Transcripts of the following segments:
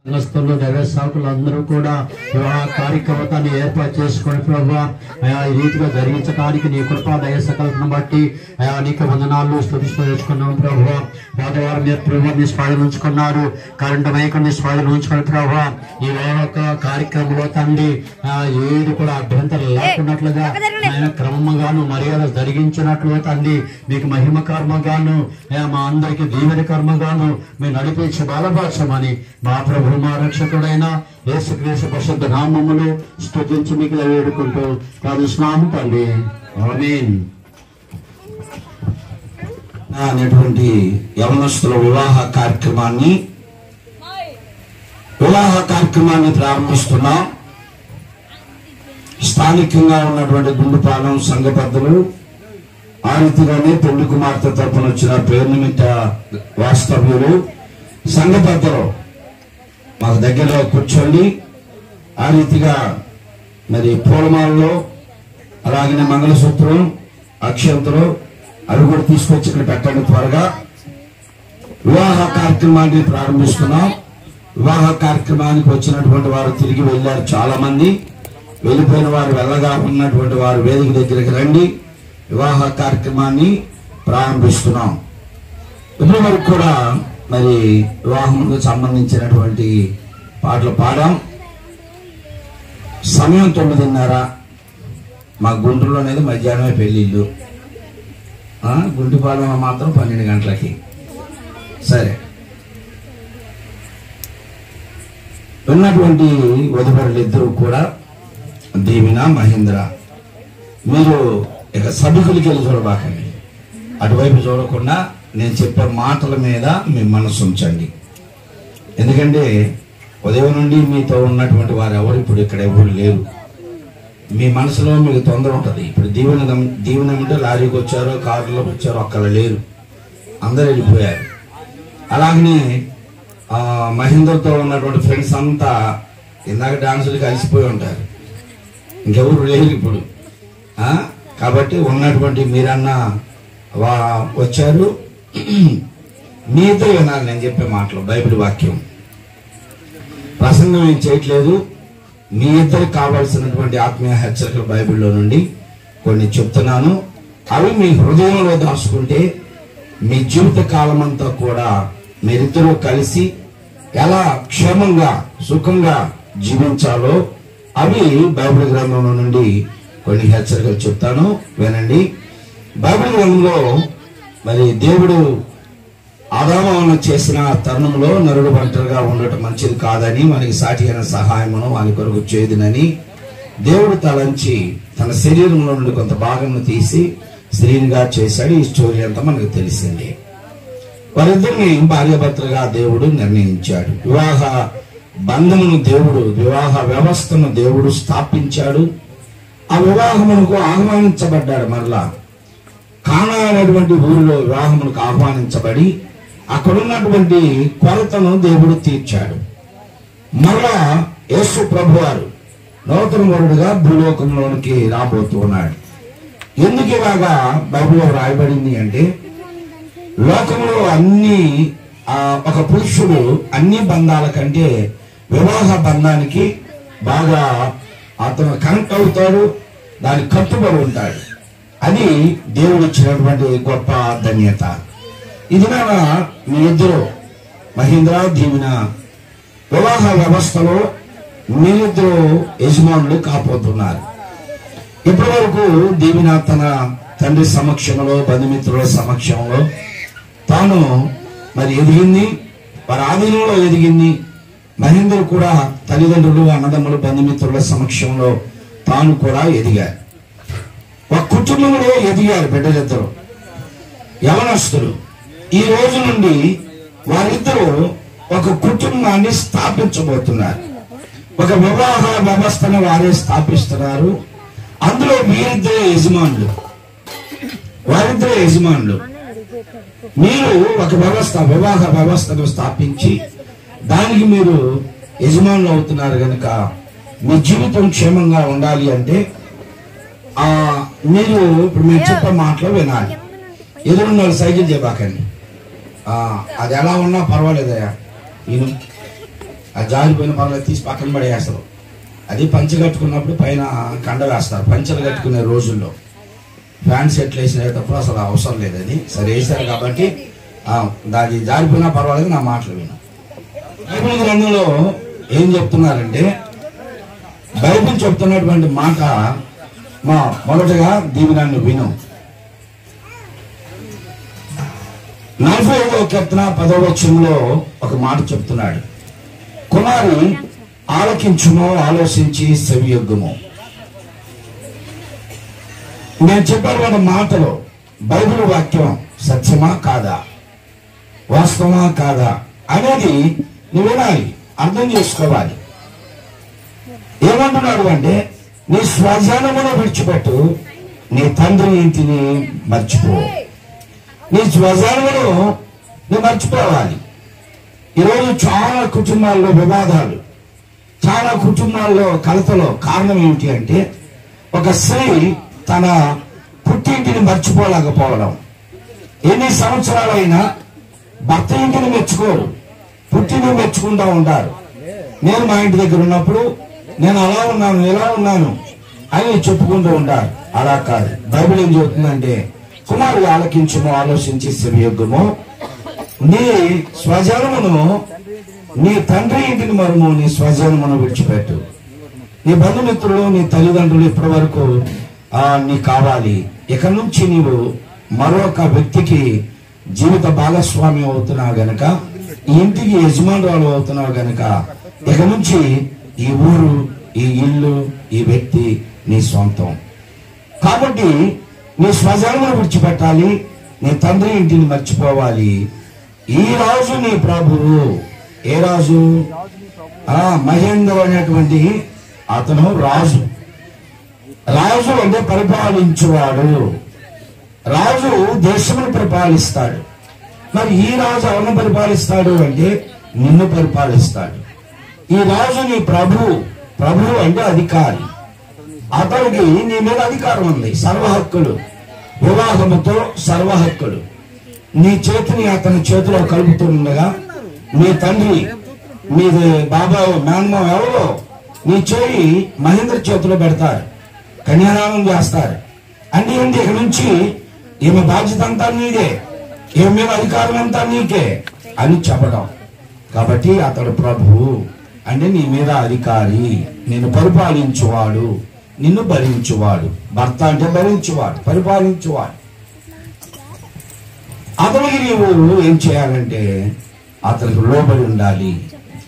సంఘస్థులు దైవ సేవకులు అందరూ కూడా వివాహ కార్యక్రమాన్ని ఏర్పాటు చేసుకుని ప్రభువా అయా ఈ రీతిగా జరిగించడానికి నీ కృపా దయ సకల్పను బట్టి అయా అనేక వందనాలు స్తుతిస్తున్నాం ప్రభువా. పేదవారు మీరు ప్రభువా మీ స్వాధీనం ఉంచుకున్నారు, కరెంటు మైకుని స్వాధీనం ఉంచుకుని ప్రభువా ఈ వివాహ కార్యక్రమంలో తండ్రి ఏది కూడా అభ్యంతరం లేకున్నట్లుగా ఆయన క్రమంగాను మర్యాద జరిగించినట్లుగా తండ్రి మీకు మహిమ కర్మగాను మా అందరికి దీవెన కర్మగాను మీరు నడిపించి బలపరచమని మా ప్రభు మా రక్షకుడైన యేసుక్రీస్తు పరిశుద్ధ నామములో స్తుతించి మీకు వేడుకుంటూ ప్రార్థిస్తున్నాము తండ్రి. ఆమేన్. అనేటువంటి యవనస్తుల వివాహ కార్యక్రమాన్ని ప్రారంభిస్తున్నాం. స్థానికంగా ఉన్నటువంటి గుండుపాలెం సంఘ పెద్దలు ఆ రీతిగానే పెళ్లి కుమార్తె తరపున వచ్చిన పేరు నిమిత్త వాస్తవ్యులు సంఘ పెద్దలు మాకు దగ్గరలో కూర్చోండి. ఆ రీతిగా మరి పూలమాలలో అలాగనే మంగళసూత్రం అక్షంతలు అవి కూడా తీసుకొచ్చి ఇక్కడ పెట్టండి. త్వరగా వివాహ కార్యక్రమాన్ని ప్రారంభిస్తున్నాం. వివాహ కార్యక్రమానికి వచ్చినటువంటి వారు తిరిగి వెళ్ళారు. చాలా మంది వెళ్ళిపోయిన వారు వెళ్ళగా ఉన్నటువంటి వారు వేదిక దగ్గరికి రండి. వివాహ కార్యక్రమాన్ని ప్రారంభిస్తున్నాం. ఇప్పటి వరకు కూడా మరి వివాహంకు సంబంధించినటువంటి పాటలు పాడాం. సమయం 9:30. మా గుంటూరులో అనేది మధ్యాహ్నమే పెళ్ళిళ్ళు, గుంటిపాలెంలో మాత్రం 12 గంటలకి. సరే, ఉన్నటువంటి వధువరులు ఇద్దరు కూడా దీవిన మహేంద్ర, మీరు ఇక సభికులకి వెళ్ళి చూడబాకండి, అటువైపు చూడకుండా నేను చెప్పే మాటల మీద మీ మనసు ఉంచండి. ఎందుకంటే ఉదయం నుండి మీతో ఉన్నటువంటి వారు ఎవరు ఇప్పుడు ఇక్కడ ఎవరు లేరు. మీ మనసులో మీకు తొందర ఉంటుంది. ఇప్పుడు దీవెన అంటే లారీకి వచ్చారో కారులో వచ్చారో ఒక్కళ్ళు లేరు, అందరూ వెళ్ళిపోయారు. అలాగనే మహేందర్తో ఉన్నటువంటి ఫ్రెండ్స్ అంతా ఇందాక డాన్సులకి కలిసిపోయి ఉంటారు, ఇంకెవరు లేరు ఇప్పుడు. కాబట్టి ఉన్నటువంటి మీరన్నా వచ్చారు, మీతో వినాలి నేను చెప్పే మాటలు. బైబిల్ వాక్యం ప్రసంగం ఏం చేయట్లేదు. మీ ఇద్దరికి కావాల్సినటువంటి ఆత్మీయ హెచ్చరికలు బైబిల్లో నుండి కొన్ని చెప్తున్నాను. అవి మీ హృదయంలో దాచుకుంటే మీ జీవిత కాలం అంతా కూడా మీరిద్దరూ కలిసి ఎలా క్షేమంగా సుఖంగా జీవించాలో అవి బైబిల్ గ్రంథంలో నుండి కొన్ని హెచ్చరికలు చెప్తాను, వినండి. బైబిల్ గ్రంథంలో మరి దేవుడు ఆదాము చేసిన తరుణంలో నరుడు ఒంటరిగా ఉండటం మంచిది కాదని, మనకి సాటి అయిన సహాయమును వాని కొరకు చేదునని దేవుడు తలంచి తన శరీరంలో నుండి కొంత భాగం తీసి స్త్రీనిగా చేశాడు. ఈ స్టోరీ అంతా మనకు తెలిసింది. వారిద్దరిని భార్యాభర్తలుగా దేవుడు నిర్ణయించాడు. వివాహ బంధమును దేవుడు, వివాహ వ్యవస్థను దేవుడు స్థాపించాడు. ఆ వివాహమునకు ఆహ్వానించబడ్డాడు. మరలా కానా అనేటువంటి ఊరిలో వివాహమునకు ఆహ్వానించబడి అక్కడున్నటువంటి కొరతను దేవుడు తీర్చాడు. మరలా యేసు ప్రభువారు నూతన వరుడుగా భూలోకంలోనికి రాబోతున్నాడు. ఎందుకు ఇలాగా బైబిల్లో రాయబడింది అంటే, లోకంలో అన్ని ఒక పురుషుడు అన్ని బంధాల కంటే వివాహ బంధానికి బాగా అతను కనెక్ట్ అవుతాడు, దానికి కట్టుబడి ఉంటాడు. అది దేవుడు ఇచ్చినటువంటి గొప్ప ధన్యత. ఇది మీ ఇద్దరు మహేంద్ర దీవిన వివాహ వ్యవస్థలో మీరిద్దరు యజమానులు కాబోతున్నారు. ఇప్పటి వరకు దీవిన తన తండ్రి సమక్షంలో బంధుమిత్రుల సమక్షంలో తాను మరి ఎదిగింది, వారి ఆధీనంలో ఎదిగింది. మహేంద్ర కూడా తల్లిదండ్రులు అన్నదమ్ములు బంధుమిత్రుల సమక్షంలో తాను కూడా ఎదిగారు. ఒక కుటుంబంలో ఎదిగారు బిడ్డలిద్దరు యవనస్తులు. ఈ రోజు నుండి వారిద్దరూ ఒక కుటుంబాన్ని స్థాపించబోతున్నారు. ఒక వివాహ వ్యవస్థను వారే స్థాపిస్తున్నారు. అందులో మీరిద్దరే యజమానులు, వారిద్దరే యజమానులు. మీరు ఒక వివాహ వ్యవస్థను స్థాపించి దానికి మీరు యజమానులు అవుతున్నారు కనుక మీ జీవితం క్షేమంగా ఉండాలి అంటే మీరు ఇప్పుడు మీరు చెప్పే మాటలు వినాలి. ఎదురున్న వాళ్ళు సైకిల్ చెప్పాకండి, అది ఎలా ఉన్నా పర్వాలేదయ్యా. ఆ జారిపోయిన పర్వాలేదు తీసి పక్కన పడేస్తారు. అది పంచె కట్టుకున్నప్పుడు పైన కండ వేస్తారు. పంచెలు కట్టుకునే రోజుల్లో ఫ్యాన్ సెట్లు వేసినప్పుడు అసలు అవసరం లేదు. అది సరే వేశారు కాబట్టి దాని జారిపోయినా పర్వాలేదు, నా మాటలు విను. బైబిల్ గ్రంథంలో ఏం చెప్తున్నారంటే, బైబిల్ చెప్తున్నటువంటి మాట మొదటగా దీవెనను విను. 45వ కీర్తన 10వ వచనంలో ఒక మాట చెప్తున్నాడు, కుమారి ఆలకించుము, ఆలోచించి సెవియొగ్గుము. నేను చెప్పినటువంటి మాటలో బైబిల్ వాక్యం సత్యమా కాదా, వాస్తవమా కాదా అనేది నువ్వు వినాలి, అర్థం చేసుకోవాలి. ఏమంటున్నాడు అంటే, నీ స్వజనమును విడిచిపెట్టు, నీ తండ్రి ఇంటిని మర్చిపో. నీ స్వజనమును నువ్వు మర్చిపోవాలి. ఈరోజు చాలా కుటుంబాల్లో వివాదాలు, చాలా కుటుంబాల్లో కలతలో కారణం ఏమిటి అంటే, ఒక స్త్రీ తన పుట్టింటిని మర్చిపోలేకపోవడం. ఎన్ని సంవత్సరాలైనా భర్త ఇంటిని మెచ్చుకోరు, పుట్టిని మెచ్చుకుంటూ ఉంటారు. నేను మా ఇంటి దగ్గర ఉన్నప్పుడు నేను అలా ఉన్నాను, ఎలా ఉన్నాను అని చెప్పుకుంటూ ఉంటారు. అలా కాదు. బైబిల్ ఏం చెబుతుందంటే, కుమారుడు ఆలకించుము, ఆలోచించి సెవియొగ్గుము, నీ స్వజనమును, నీ తండ్రి ఇంటిని మరుము, నీ స్వజనమును విడిచిపెట్టు. నీ బంధుమిత్రులు, నీ తల్లిదండ్రులు ఇప్పటి వరకు నీకు కావాలి. ఇక నుంచి నీవు మరొక వ్యక్తికి జీవిత భాగస్వామ్యం అవుతున్నావు గనక, ఈ ఇంటికి యజమానురాలు అవుతున్నావు గనక, ఇక నుంచి ఈ ఊరు, ఈ ఇల్లు, ఈ వ్యక్తి నీ సొంతం. కాబట్టి నీ స్వజనమును విడిచిపెట్టాలి, నీ తండ్రి ఇంటిని మర్చిపోవాలి. ఈ రాజు నీ ప్రభువు. ఏ రాజు? మహేంద్ర అనేటువంటి అతను రాజు. రాజు అంటే పరిపాలించువాడు. రాజు దేశమును పరిపాలిస్తాడు. మరి ఈ రాజు ఎవరిని పరిపాలిస్తాడు అంటే, నిన్ను పరిపాలిస్తాడు. ఈ రాజు నీ ప్రభువు. ప్రభువు అంటే అధికారి. అతనికి నీ మీద అధికారం ఉంది, సర్వహక్కులు, వివాహముతో సర్వహక్కులు. నీ చేతిని అతని చేతిలో కలుపుతుండగా, నీ తండ్రి, మీ బాబాయ్, మేనమామ ఎవరో నీ చేయి మహేంద్ర చేతిలో పెడతారు, కన్యాదానం చేస్తారు. అంటే ఏంటి? ఇక నుంచి ఈమె బాధ్యత అంతా నీదే, ఈమె మీద అధికారం అంతా నీకే అని చెప్పడం. కాబట్టి అతడు ప్రభువు అంటే నీ మీద అధికారి, నిన్ను పరిపాలించువాడు, నిన్ను భరించువాడు. భర్త అంటే భరించువాడు, పరిపాలించువాడు. అతనికి నీవు ఏం చేయాలంటే, అతనికి లోబడి ఉండాలి,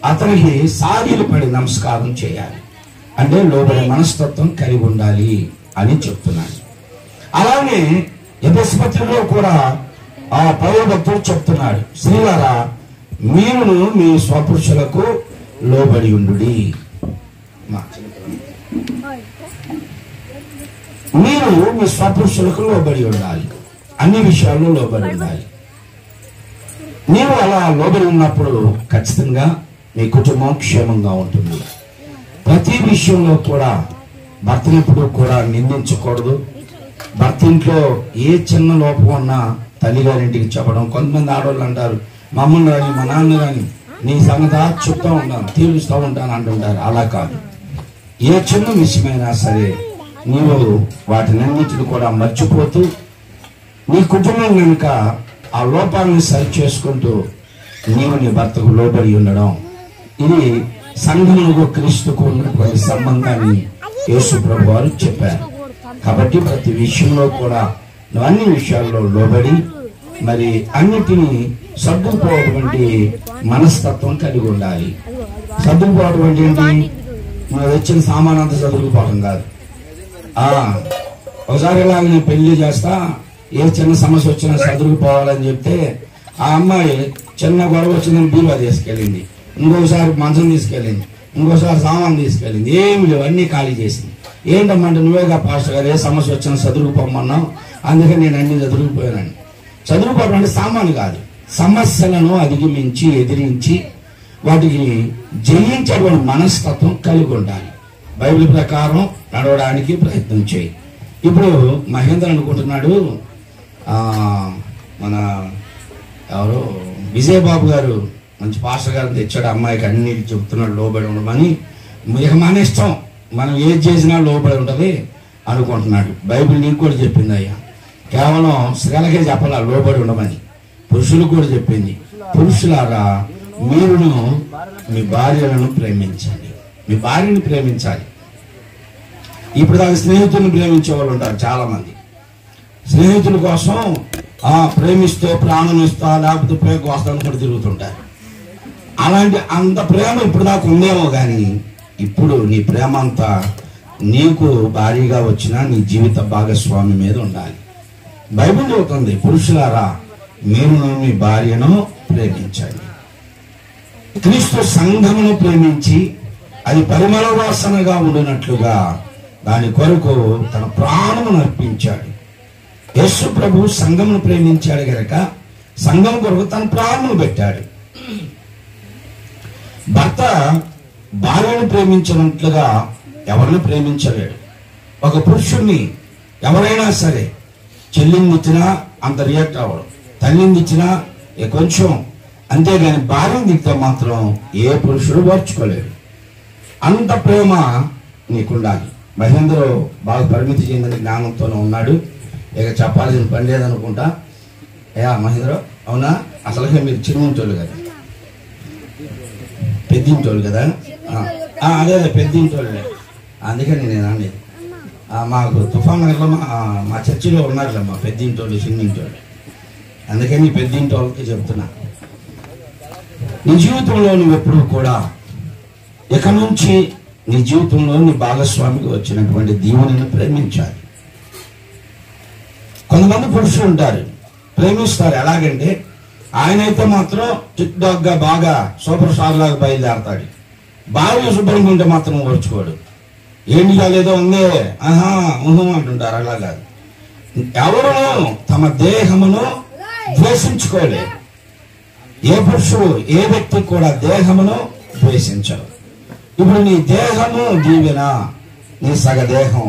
అతనికి సాగిలు పడి నమస్కారం చేయాలి. అంటే లోబడి మనస్తత్వం కలిగి ఉండాలి అని చెప్తున్నాడు. అలానే ఎపిస్పత్రిలో కూడా ఆ పౌలు భక్తుడు చెప్తున్నాడు, స్త్రీలారా మీరును మీ స్వపురుషులకు లోబడి ఉండుడి. మీరు మీ స్వపురుషులకు లోబడి ఉండాలి, అన్ని విషయాల్లో లోబడి ఉండాలి. నీవు అలా లోబడి ఉన్నప్పుడు ఖచ్చితంగా నీ కుటుంబం క్షేమంగా ఉంటుంది. ప్రతి విషయంలో కూడా భర్తను ఎప్పుడు కూడా నిందించకూడదు. భర్త ఇంట్లో ఏ చిన్న లోపం ఉన్నా తల్లిగారింటికి చెప్పడం. కొంతమంది ఆడవాళ్ళు అంటారు, మా అమ్మని రాని, మా నాన్న రాని, నీ సంగతి చెప్తా ఉంటాను, తీరుస్తూ ఉంటాను అంటుంటారు. అలా కాదు. ఏ చిన్న విషయమైనా సరే నీవు వాటినన్నిటిని కూడా మర్చిపోతూ, నీ కుటుంబం కనుక ఆ లోపాలను సరి చేసుకుంటూ నీవు నీ భర్తకు లోబడి ఉండడం, ఇది సంఘమునకు క్రీస్తుకు ఉన్నటువంటి సంబంధాన్ని యేసు ప్రభు వారు చెప్పారు. కాబట్టి ప్రతి విషయంలో కూడా నువ్వు అన్ని విషయాల్లో లోబడి, మరి అన్నిటినీ సర్దుకుపోవటువంటి మనస్తత్వం కలిగి ఉండాలి. సర్దుకుపోవడం అంటే ఏంటి? నువ్వు వచ్చిన సామాన్ అంతా సర్దుకుపోవడం కాదు. ఒకసారి ఇలాగ నేను పెళ్లి చేస్తా, ఏ చిన్న సమస్య వచ్చినా సర్దుకుపోవాలని చెప్తే ఆ అమ్మాయి చిన్న గొడవ వచ్చిందని బీరువా తీసుకెళ్ళింది, ఇంకోసారి మంచం తీసుకెళ్ళింది, ఇంకోసారి సామాన్ తీసుకెళ్ళింది, ఏమి లేవు, అన్ని ఖాళీ చేసింది. ఏంటమ్మంటే, నువ్వేగా పాస్టర్ గారు ఏ సమస్య వచ్చినా చదువుకుపోమన్నావు, అందుకని నేను అన్ని చదువుకుపోయానని. చదువుకోవడం అంటే సామాను కాదు, సమస్యలను అధిగమించి ఎదిరించి వాటికి జయించేటువంటి మనస్తత్వం కలిగి ఉండాలి. బైబిల్ ప్రకారం నడవడానికి ప్రయత్నం చేయి. ఇప్పుడు మహేంద్ర అనుకుంటున్నాడు, మన ఎవరు విజయబాబు గారు మంచి పాస్టర్ గారిని తెచ్చాడు, అమ్మాయికి అన్ని చెప్తున్నాడు లోబడి ఉండమని. ఇక మన ఇష్టం, మనం ఏది చేసినా లోబడి ఉంటుంది అనుకుంటున్నాడు. బైబిల్ నీకు కూడా చెప్పింది అయ్యా, కేవలం స్త్రీలకే చెప్పాలా లోబడి ఉండమని, పురుషులకు కూడా చెప్పింది. పురుషులారా మీరును మీ భార్యలను ప్రేమించండి. మీ భార్యను ప్రేమించాలి. ఇప్పుడు దాకా స్నేహితులను ప్రేమించే వాళ్ళు ఉంటారు చాలా మంది. స్నేహితుల కోసం ప్రేమిస్తూ ప్రాణం ఇస్తా లేకపోతే ప్రేమ వస్తాను కూడా తిరుగుతుంటారు. అలాంటి అంత ప్రేమ ఇప్పుడు దాకా ఉందేమో కానీ ఇప్పుడు నీ ప్రేమ అంతా నీకు భారీగా వచ్చినా నీ జీవిత భాగస్వామి మీద ఉండాలి. బైబిల్ చెబుతుంది, పురుషులారా మీరును మీ భార్యను ప్రేమించండి. క్రీస్తు సంఘమును ప్రేమించి అది పరిమళ వాసనగా ఉండినట్లుగా దాని కొరకు తన ప్రాణమును అర్పించాడు. యేసు ప్రభు సంఘమును ప్రేమించాడు గనక సంఘం కొరకు తన ప్రాణమును పెట్టాడు. భర్త భార్యను ప్రేమించినట్లుగా ఎవరిని ప్రేమించలేడు. ఒక పురుషుణ్ణి ఎవరైనా సరే చెల్లిని ఇచ్చినా అంత రియాక్ట్ అవ్వడం, తల్లిని ఇచ్చినా కొంచెం, అంతేగాని భార్యను దిగితే మాత్రం ఏ పురుషుడు ఓర్చుకోలేడు. అంత ప్రేమ నీకుండాలి. మహేంద్ర బాగా పరిమితి చెందిన జ్ఞానంతోనే ఉన్నాడు. ఇక చెప్పాల్సిన పని లేదనుకుంటా. అయ్యా మహేంద్ర, అవునా? అసలుగా మీరు చిన్నింటోళ్ళు కదా, పెద్దింటోళ్ళు కదా. అదే పెద్దింటోళ్ళే, అందుకని నేను అనేది. మాకు తుఫాన్ నగర్లో మా చర్చిలో ఉన్నారులే మా పెద్దింటోళ్ళు చిన్నింటోళ్ళు, అందుకని పెద్దింటోళ్ళకి చెప్తున్నా. నీ జీవితంలో నువ్వు ఎప్పుడు కూడా ఇక నుంచి నీ జీవితంలో నీ భాగస్వామికి వచ్చినటువంటి దీవెనను ప్రేమించాలి. కొంతమంది పురుషులు ఉంటారు, ప్రేమిస్తారు. ఎలాగంటే ఆయనైతే మాత్రం టిక్ టాక్ గా బాగా సూపర్ స్టార్ లాగా బయలుదేరతాడు. భార్య శుభ్రంగా ఉంటే మాత్రం ఓర్చుకోడు. ఏంటి కాలేదో ఉందే అంటుంటారు. అలా కాదు, ఎవరును తమ దేహమును ద్వేషించుకోలేదు. ఏ పురుషుడు ఏ వ్యక్తి కూడా దేహమును ద్వేషించరు. ఇప్పుడు నీ దేహము దీవెన, నీ సగదేహం,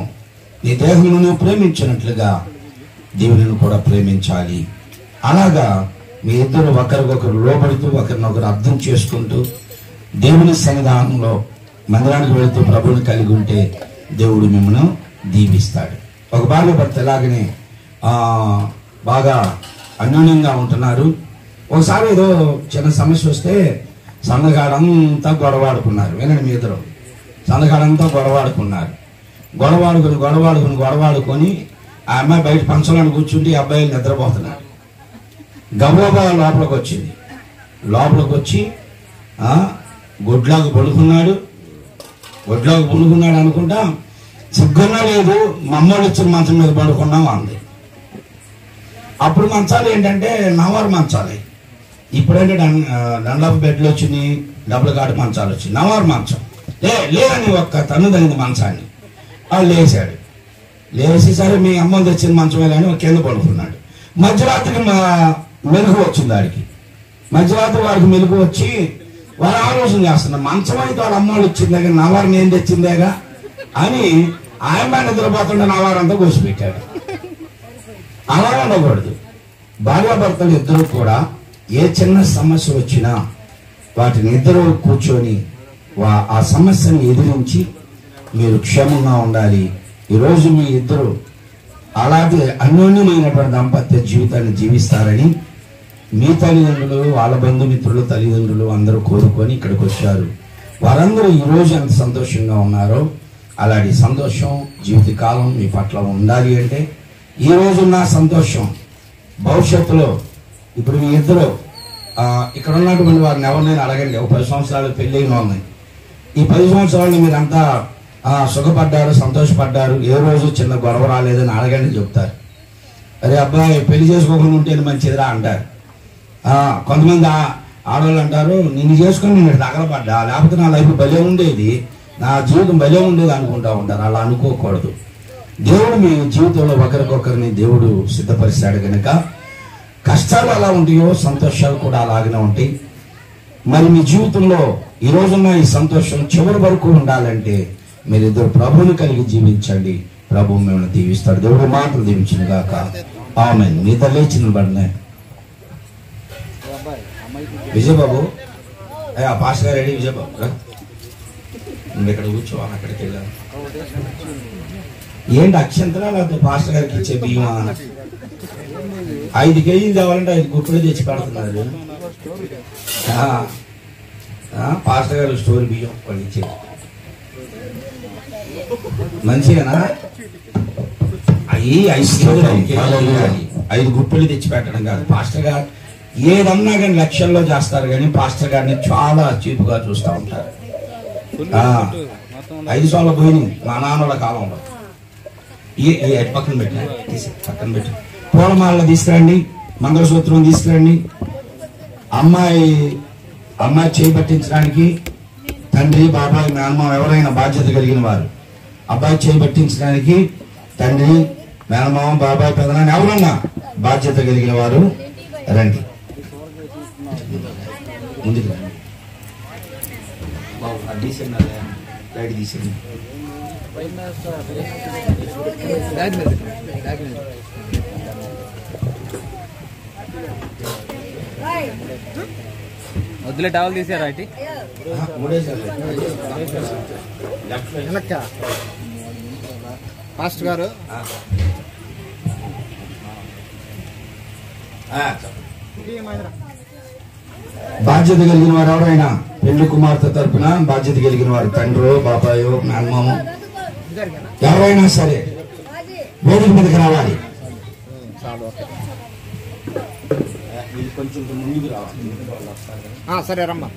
నీ దేహమును నువ్వు ప్రేమించినట్లుగా దీవెనను కూడా ప్రేమించాలి. అలాగా మీ ఇద్దరు ఒకరికొకరు లోబడుతూ ఒకరినొకరు అర్థం చేసుకుంటూ దేవుని సన్నిధానంలో మందిరానికి వెళుతూ ప్రభువుని కలిగి ఉంటే దేవుడు మిమ్మల్ని దీవిస్తాడు. ఒక భార్య భర్త ఎలాగనే బాగా అన్యోన్యంగా ఉంటున్నారు. ఒకసారి ఏదో చిన్న సమస్య వస్తే సందగాడంతా గొడవాడుకున్నారు. వినండి, మీ ఇద్దరు సందగాడంతా గొడవాడుకున్నారు. గొడవాడుకొని ఆ అమ్మాయి బయట పంచలను కూర్చుంటే ఈ అబ్బాయి నిద్రపోతున్నాడు. గబగబా లోపలికి వచ్చి గొడ్లాగా పడుకున్నాడు అనుకుంటా. సిగ్గున్నా లేదు, మమ్మల్ని ఇచ్చిన మంచం మీద పడుకున్నాం అంది. అప్పుడు మంచాలు ఏంటంటే నవారు మంచాలి. ఇప్పుడంటే డండప్ బెడ్లు వచ్చినాయి, డబుల్ కాటు మంచాలు వచ్చినాయి. నవారు మంచం లేదని ఒక్క తన్ను తగిన మంచాన్ని లేచాడు. లేచి సరే మీ అమ్మలు తెచ్చిన మంచమే కానీ కింద పడుకున్నాడు. మధ్యరాత్రికి మెలుగు వచ్చింది వాడికి. మధ్యరాత్రి వాడికి మెలుగు వచ్చి వాడు ఆలోచన చేస్తున్నారు, మంచం అయితే వాళ్ళ అమ్మలు ఇచ్చిందేగా, నవారు నేను తెచ్చిందేగా అని ఆయన నిద్రపోతుండే నవారంతా కోసిపెట్టాడు. అలా ఉండకూడదు. భార్యాభర్తలు ఇద్దరు కూడా ఏ చిన్న సమస్య వచ్చినా వాటిని ఇద్దరు కూర్చొని ఆ సమస్యను ఎదిరించి మీరు క్షేమంగా ఉండాలి. ఈరోజు మీ ఇద్దరు అలాంటి అన్యోన్యమైనటువంటి దాంపత్య జీవితాన్ని జీవిస్తారని మీ తల్లిదండ్రులు, వాళ్ళ బంధుమిత్రులు, తల్లిదండ్రులు అందరూ కోరుకొని ఇక్కడికి వచ్చారు. వారందరూ ఈరోజు ఎంత సంతోషంగా ఉన్నారో అలాంటి సంతోషం జీవితకాలం మీ పట్ల ఉండాలి. అంటే ఈ రోజున్న సంతోషం భవిష్యత్తులో ఇప్పుడు మీ ఇద్దరు ఇక్కడ ఉన్నటువంటి వారిని ఎవరినైనా అడగండి. ఒక 10 సంవత్సరాలు పెళ్ళైన వాళ్ళని, ఈ 10 సంవత్సరాలు మీరంతా సుఖపడ్డారు, సంతోషపడ్డారు, ఏ రోజు చిన్న గొడవ రాలేదని అడగండి, చెప్తారు. అరే అబ్బాయి పెళ్లి చేసుకోకుండా ఉంటేనే మంచిదిరా అంటారు. కొంతమంది ఆడవాళ్ళు అంటారు, నిన్ను చేసుకుని నేను తగలపడ్డా, లేకపోతే నా లైఫ్ భలే ఉండేది, నా జీవితం భలే ఉండేది అనుకుంటా ఉంటారు. అలా అనుకోకూడదు. దేవుడు మీ జీవితంలో ఒకరికొకరిని దేవుడు సిద్ధపరిచాడు కనుక కష్టాలు ఎలా ఉంటాయో సంతోషాలు కూడా అలాగనే ఉంటాయి. మరి మీ జీవితంలో ఈ రోజున్న ఈ సంతోషం చివరి వరకు ఉండాలంటే మీరిద్దరు ప్రభువుని కలిగి జీవించండి. ప్రభు మిమ్మల్ని దీవిస్తాడు. దేవుడు మాటలు దీవించిన గాక. ఆమేన్. మీ తల్లి చిన్న బడినే విజయబాబు పాస్టర్ గారు రెడీ విజయబాబు నువ్వు ఇక్కడ కూర్చోవాలి, అక్కడికి వెళ్ళాను. ఏంటి అక్షంతరా లేకపోతే పాస్టర్ గారికి ఇచ్చే బియ్యమా? 5 కేజీలు కావాలంటే 5 గుట్లు తెచ్చి పెడుతున్నారు. పాస్టర్ గారు స్టోరీ బియ్యం వాళ్ళు ఇచ్చేది మంచిగానా? అవి 5 గుప్పలు తెచ్చి పెట్టడం కాదు. పాస్టర్ గారు ఏదన్నా కానీ లక్ష్యంలో చేస్తారు, కానీ పాస్టర్ గారిని చాలా చీపుగా చూస్తూ ఉంటారు. 5 సంవత్సరాల పోయినాయి మా నాన్నల కాలంలో. పక్కన పెట్టిన పక్కన పెట్టి పూలమాల తీసుకురండి, మంగళసూత్రం తీసుకురండి. అమ్మాయి చేపట్టించడానికి తండ్రి, బాబాయ్, మేనమామ ఎవరైనా బాధ్యత కలిగిన వారు అబ్బాయి చేపట్టించడానికి తండ్రి, మేనమామ, బాబాయ్, పెదనాన్ని ఎవరన్నా బాధ్యత కలిగిన వారు రండి, ముందుకు రండి. లైట్ తీసేయండి. వద్దులే టవల్ తీసారా ఇటు మాస్టర్ గారు బాధ్యత కలిగిన వారు ఎవరైనా పెళ్లి కుమార్తె తరపున బాధ్యత కలిగిన వారు తండ్రో, బాబాయో, మేనమామో ఎవరైనా సరే వేదిక మీదకి రావాలి. కొంచెం ముందుకు రావాలి. సరే రమ్మా.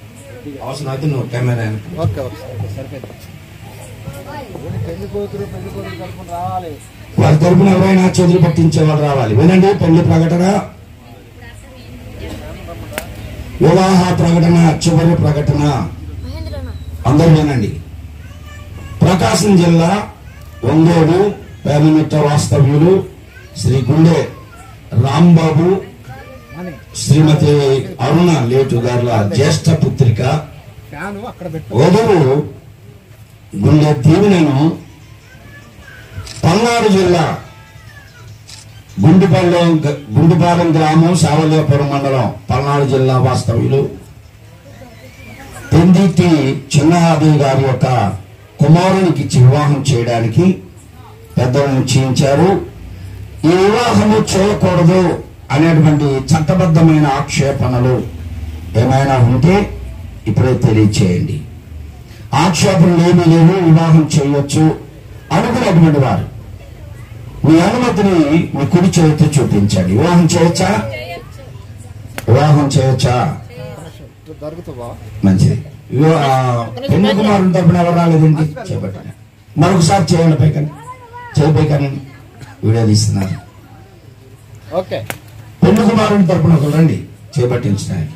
అవసరం అయితే నువ్వు కెమెరా ఓకే ఓకే సరిపోయింది. వారి తరపున ఎవరైనా చేతులు పట్టించే వాళ్ళు రావాలి. వినండి, పెళ్లి ప్రకటన, వివాహ ప్రకటన, చివరి ప్రకటన అందరూ వినండి. ప్రకాశం జిల్లా ఒంగోలు పేదమిట్ట వాస్తవ్యులు శ్రీ గుండె రాంబాబు, శ్రీమతి అరుణ లేటు గారుల జ్యేష్ఠ పుత్రిక వధువు గుండె దీవెనను పల్నాడు జిల్లా గుండుపాలెం గ్రామం, సావల్యాపురం మండలం, పల్నాడు జిల్లా వాస్తవ్యులు పెందిటి చిన్నాది గారి యొక్క కుమారునికి వివాహం చేయడానికి పెద్దలు నిశ్చయించారు. ఈ వివాహము చేయకూడదు అనేటువంటి చట్టబద్ధమైన ఆక్షేపణలు ఏమైనా ఉంటే ఇప్పుడే తెలియచేయండి. ఆక్షేపణలు ఏమీ లేవు, వివాహం చేయవచ్చు అనుకున్నటువంటి వారు మీ అనుమతిని మీ కుడి చేతితో చూపించండి. వివాహం చేయొచ్చా? వివాహం చేయొచ్చా? మంచిది. పెళ్లి కుమారుని తరపున ఎవరు రాలేదండి? చేపట్టండి. మరొకసారి చేయండి, పైకని చేయబోయకండి. వీడియో తీస్తున్నారు. ఓకే. పెళ్లి కుమారుని తరపున ఒకరు రండి చేపట్టించడానికి.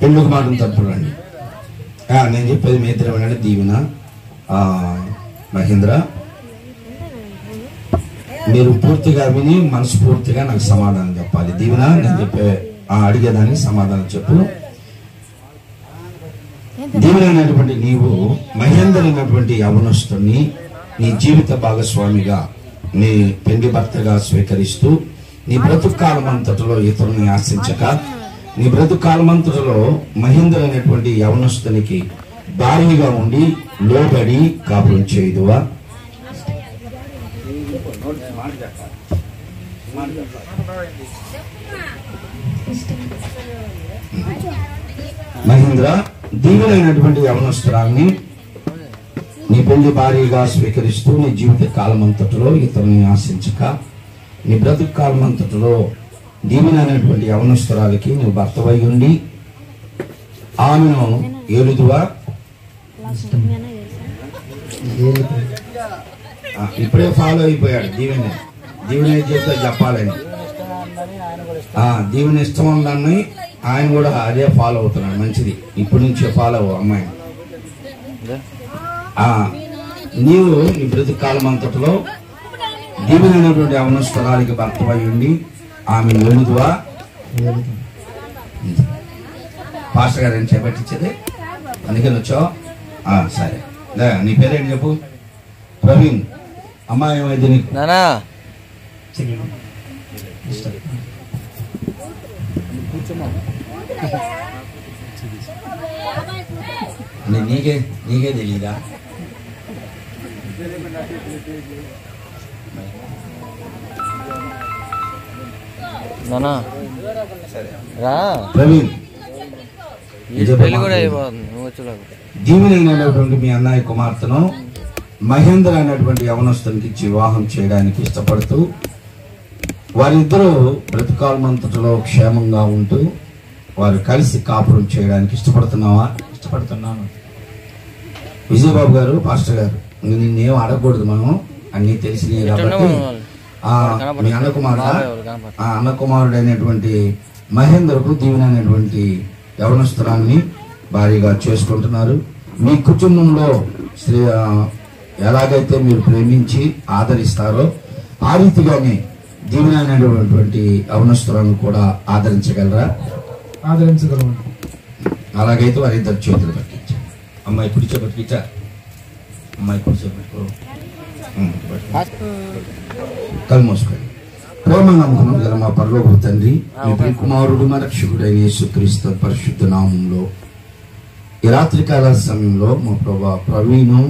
పెళ్లి కుమారుని తరపున రండి. నేను చెప్పేది మీ ఇద్దరు వినండి. దీవెన, మహేంద్ర, మీరు పూర్తిగా విని మనస్ఫూర్తిగా నాకు సమాధానం చెప్పాలి. దీవెన, నేను చెప్పే అడిగేదానికి సమాధానం చెప్పు. దీవెన అనేటువంటి నీవు మహేంద్ర అనేటువంటి యవనస్తుని నీ జీవిత భాగస్వామిగా, నీ పెళ్లి భర్తగా స్వీకరిస్తూ నీ బ్రతుకు కాలమంతటిలో ఇతరుని ఆశించక, నీ బ్రతుకు కాలమంతటిలో మహేంద్ర అనేటువంటి యవనస్తునికి భారీగా ఉండి లోబడి కాపురం చేయుదువా? మహేంద్ర, దీవులైనటువంటి యవనస్తురాల్ని నీ పెళ్లి భారీగా స్వీకరిస్తూ నీ జీవిత కాలమంతటిలో ఇతరుని ఆశించక, నీ బ్రతుకు కాలమంతటిలో దీవులైనటువంటి యవనస్తురాలకి నువ్వు భర్తవై ఉండి ఆమెను ఏలుదువా? ఇప్పుడే ఫాలో అయిపోయాడు. దీవెన చేస్తే చెప్పాలని దీవెన ఇష్టం ఉందని ఆయన కూడా అదే ఫాలో అవుతున్నాడు. మంచిది, ఇప్పటి నుంచే ఫాలో అవ్వు అమ్మాయి. నీవు నీ బ్రతుకు కాలం అంతటిలో దీవెన అనేటువంటి యవనస్తురాలికి భర్తవై ఉండి ఆమె ఏలుదువా? పాస్టర్ గారు చేపట్టించేది అందుకని వచ్చావు. సరే, నీ పేరేంటి చెప్పు. ప్రవీణ్. అమ్మాయి ఏమైంది నీకు? నీకే తెలీదా? నానా రా ప్రవీణ్, పెళ్లి కూడా అయిపోతుంది, నువ్వు వచ్చేలాగా. దీవెనైనటువంటి మీ అన్నయ్య కుమార్తెను మహేంద్ర అనేటువంటి యవనస్తునికి ఇచ్చి వివాహం చేయడానికి ఇష్టపడుతూ వారిద్దరూ బ్రతుకాలమంతటిలో క్షేమంగా ఉంటూ వారు కలిసి కాపురం చేయడానికి ఇష్టపడుతున్నావా? ఇష్టపడుతున్నాను. విజయబాబు గారు, పాస్టర్ గారు, నిన్నేం అడగకూడదు, మనం అన్ని తెలిసినాయి కాబట్టి మీ అన్నకుమారుడు అయినటువంటి మహేంద్రకు దీవెన అనేటువంటి యవనస్తురాన్ని భారీగా చేసుకుంటున్నారు. మీ కుటుంబంలో ఎలాగైతే మీరు ప్రేమించి ఆదరిస్తారో ఆ రీతిగానే దీవెన అనేటువంటి యవనస్తురాలను కూడా ఆదరించగలరా? ఆదరించగలరు. అలాగైతే వారిద్దరు చేతులు పట్టించారు. అమ్మాయి కూర్చోబెట్టుకిచ్చా, అమ్మాయి కూర్చోబెట్టుకో, కళ్ళు మూసుకోండి. ప్రేమ నమ్మకం గల మా పరలోకపు తండ్రి, మీ కుమారుడు మా రక్షకుడైన యేసుక్రీస్తు పరిశుద్ధ నామంలో ఈ రాత్రికాల సమయంలో మా ప్రభా ప్రవీణు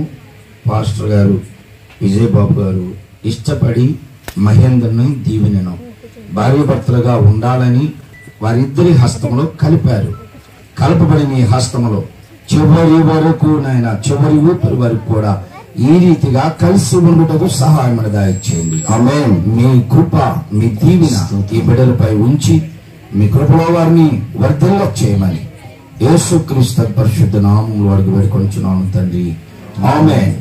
పాస్టర్ గారు, విజయబాబు గారు ఇష్టపడి మహేంద్రను దీవెనను భార్య భర్తలుగా ఉండాలని వారిద్దరి హస్తంలో కలిపారు. కలపబడిన ఈ హస్తంలో చివరి వరకు నాయన, చివరి ఊపిరి వరకు కూడా ఈ రీతిగా కలిసి ఉండుటకు సహాయం దయచేయండి. ఆమేన్. మీ కృప, మీ దీవెన ఈ బిడ్డలపై ఉంచి మీ కృపలో వారిని వర్ధిల్ల చేయమని యేసుక్రీస్తు పరిశుద్ధ నామములో అడిగి వేడుకొంచున్నాను తండ్రి. ఆమేన్.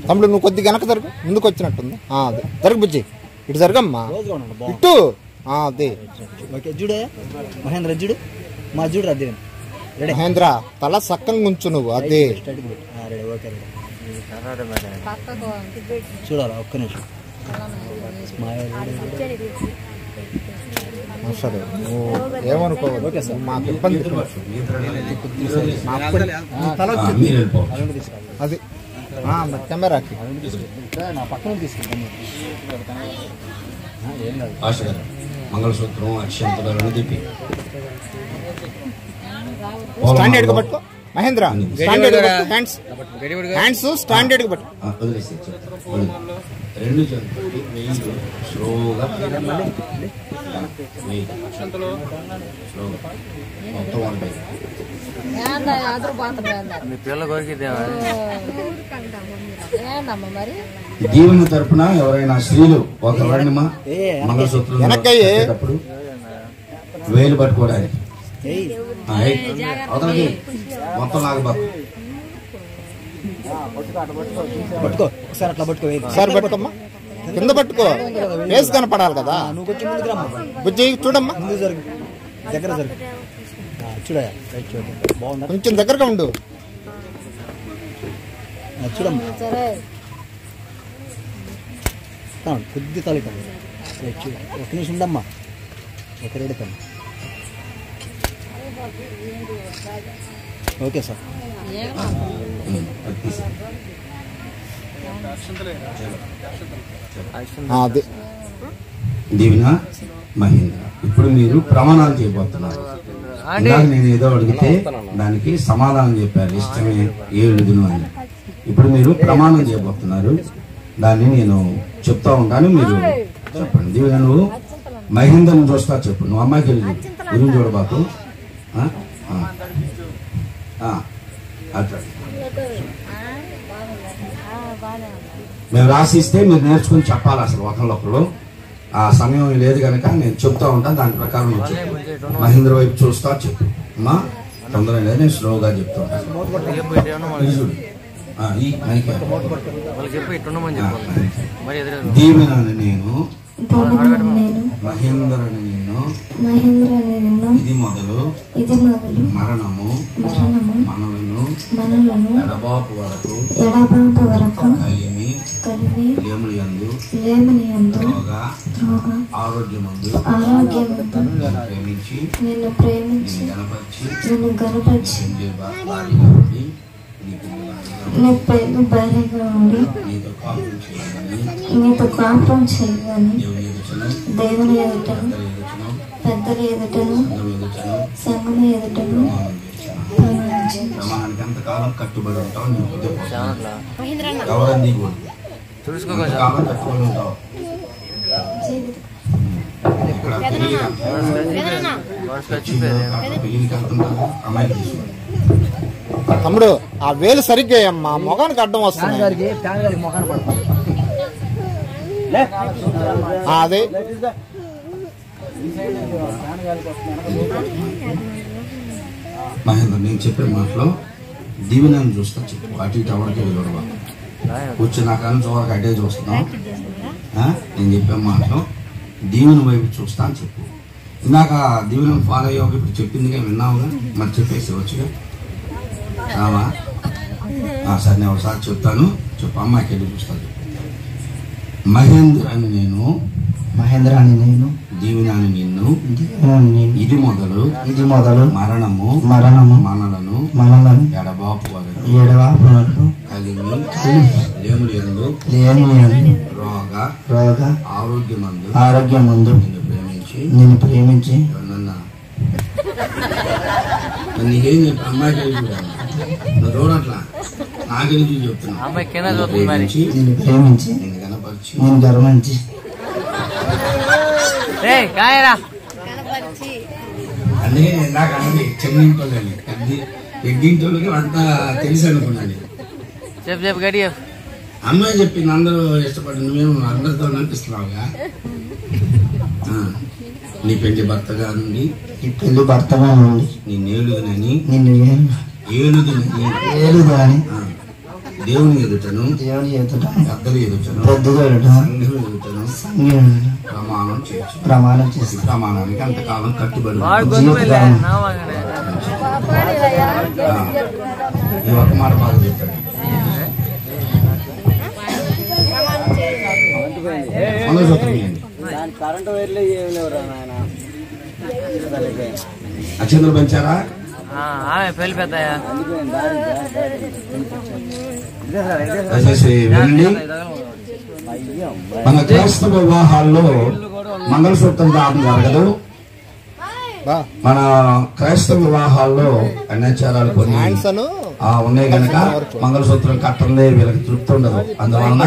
తమ్ముడు నువ్వు కొద్దిగా వెనక జరుగు, ముందుకు వచ్చినట్టుంది. అదే జరుగు బుజ్జి, ఇటు జరగమ్మా, ఇటు అదే. ఓకే చూడే మహేంద్ర, చూడు మా చూడు, అదే మహేంద్ర తల సక్కంగా ఉంచు నువ్వు, అదే చూడాలా ఒక్క నిమిషం. సరే నువ్వు ఏమనుకోవాలి, ఓకే సార్, మాకు ఇబ్బంది అది కెమెరాకి నా పక్కన తీసుకుంటాను. మంగళసూత్రం, అక్షంతలు దిప్పి స్టాండర్డ్ గా పట్టుకో మహేంద్ర, స్టాండర్డ్ గా పట్టుకో, హ్యాండ్స్ స్టాండర్డ్ గా పట్టుకో. వదిలేసి రెండు జంతువులు వెయ్యి స్లోగా మొత్తం ఉంటాయి. దీవెన తరపున ఎవరైనా స్త్రీలు ఒక వర్ణిమ మంగళసూత్రం పెట్టేటప్పుడు వేలు పట్టుకోవడానికి అవతలకి మొత్తం లాగబాకు. పట్టుకో ఒకసారి, అట్లా పట్టుకో, ఒకసారి పట్టుకోమ్మా, కింద పట్టుకో, వేసి కనపడాలి కదా. నువ్వు కొంచెం బుజ్జి చూడమ్మా, దగ్గర జరుగు, చూడయా, బాగుందా, కొంచెం దగ్గరగా ఉండు, చూడమ్మా, కొద్ది తలక ఒక నిమిషం ఉండమ్మా, ఒక రెడతాను. Okay sir. దీవెన మహేంద్ర, ఇప్పుడు మీరు ప్రమాణాలు చేయబోతున్నారు. నేను ఏదో అడిగితే దానికి సమాధానం చెప్పారు, ఇష్టమే ఏడుదును అని. ఇప్పుడు మీరు ప్రమాణం చేయబోతున్నారు, దాన్ని నేను చెప్తా ఉంటాను, మీరు చెప్పండి. దీవెన నువ్వు మహేంద్రను చూస్తా చెప్పు, నువ్వు అమ్మాయికి వెళ్ళి గురించి చూడబాకు. అట్లా మేము రాసిస్తే మీరు నేర్చుకుని చెప్పాలి అసలు ఒకళ్ళొకళ్ళు. ఆ సమయం లేదు కనుక నేను చెప్తా ఉంటాను, దాని ప్రకారం మహేంద్ర వైపు చూస్తా చెప్పు. అమ్మా తొందరగా లేదు, నేను స్లోగా చెప్తా ఉంటాను. దీవెనని నేను, మహేంద్రని నేను, ఇది మొదలు మరణము మనలను ఎడబాపు వరకు కలిమి కలిగి లేమునియందు ఆరోగ్యమందు నిన్ను ప్రేమించి నిన్ను గణపరిచి నీ పెద్ద భార్యగా ఉండి నీతో కాపురం చేయగాని దేవుని ఎదుటను పెద్దల ఎదుటను సంఘం ఎదుటను ప్రమాణానికి ఎంతకాలం కట్టుబడి ఉంటావు ఎవరన్నీ కాలం కట్టుబడి ఉంటావు. ఇక్కడ పెళ్లికి వెళ్తున్నారు అమ్మాయి తీసుకోండి. తమ్ముడు ఆ వేలు సరిగ్గా అమ్మా మొగానికి అడ్డం వస్తుంది. అదే మహేంద్ర నేను చెప్పే మాటలో దీవెనని చూస్తా చెప్పు. అటు ఇటు ఎవరికి చూడవా వచ్చి నా కానీ చూడక అటే చూస్తున్నావు. నేను చెప్పే మాటలో దీవెన వైపు చూస్తా అని చెప్పు. ఇందాక దీవెనను ఫాలో అయ్యావు, ఇప్పుడు చెప్పిందిగా విన్నావుగా, మరి చెప్పేసి వచ్చుగా రావా? సరే నేను ఒకసారి చెప్తాను చెప్పు. అమ్మాయికి వెళ్ళి చూస్తాను. మహేంద్ర అని నేను దీవెన అని నిన్ను ఇది మొదలు మరణము మనలను ఎడబాపు వరకు కలిగి లేములందు రోగ ఆరోగ్యమందు నిన్ను ప్రేమించి నీకేం చెప్పి అమ్మాయికి వెళ్ళి చూడాలి. నువ్వు చూడట్లా నాకెళ్ళి చెప్తున్నా. నిన్ను ప్రేమించి నిన్ను కనపరిచి నేను గర్వించి అందుకే నేను ఇందాక అన్నది చెన్నింటోళ్ళని ఎగ్గింటోళ్ళకి అంతా తెలుసు అనుకున్నాను. చెప్పు గడి అమ్మాయి చెప్పింది అందరూ ఇష్టపడి నువ్వేమో అందరితో అనిపిస్తున్నావుగా. నీ పెళ్లి భర్తగా నుండి నేను ఏలుదునని దేవుని ఎదుటను పెద్దలు ఎదుటను ప్రమాణం చేసి ప్రమాణానికి అంతకాలం కట్టుబడి ఒక మాట బాగా చెప్పాడు. అక్షంతలు పెంచారా? దయచేసి వినండి. మన క్రైస్తవ వివాహాల్లో మంగళసూత్రం దానం జరగదు. మన క్రైస్తవ వివాహాల్లో అన్యాచారాలు కొన్ని ఉన్నాయి కనుక మంగళసూత్రం కట్టంలే వీళ్ళకి తృప్తి ఉండదు. అందువలన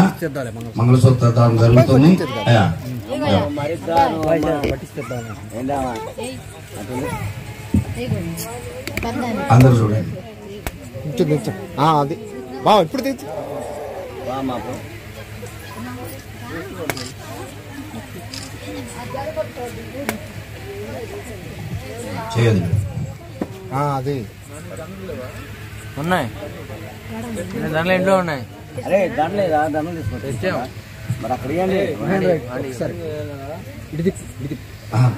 మంగళసూత్ర దానం జరుగుతుంది. అందరు చూడండి. అది బా ఇప్పుడు తెచ్చు చేయదు. అది ఉన్నాయి దాంట్లో ఇంట్లో ఉన్నాయి. అరే దాంట్లో దండం తీసుకుంటా మరి అక్కడ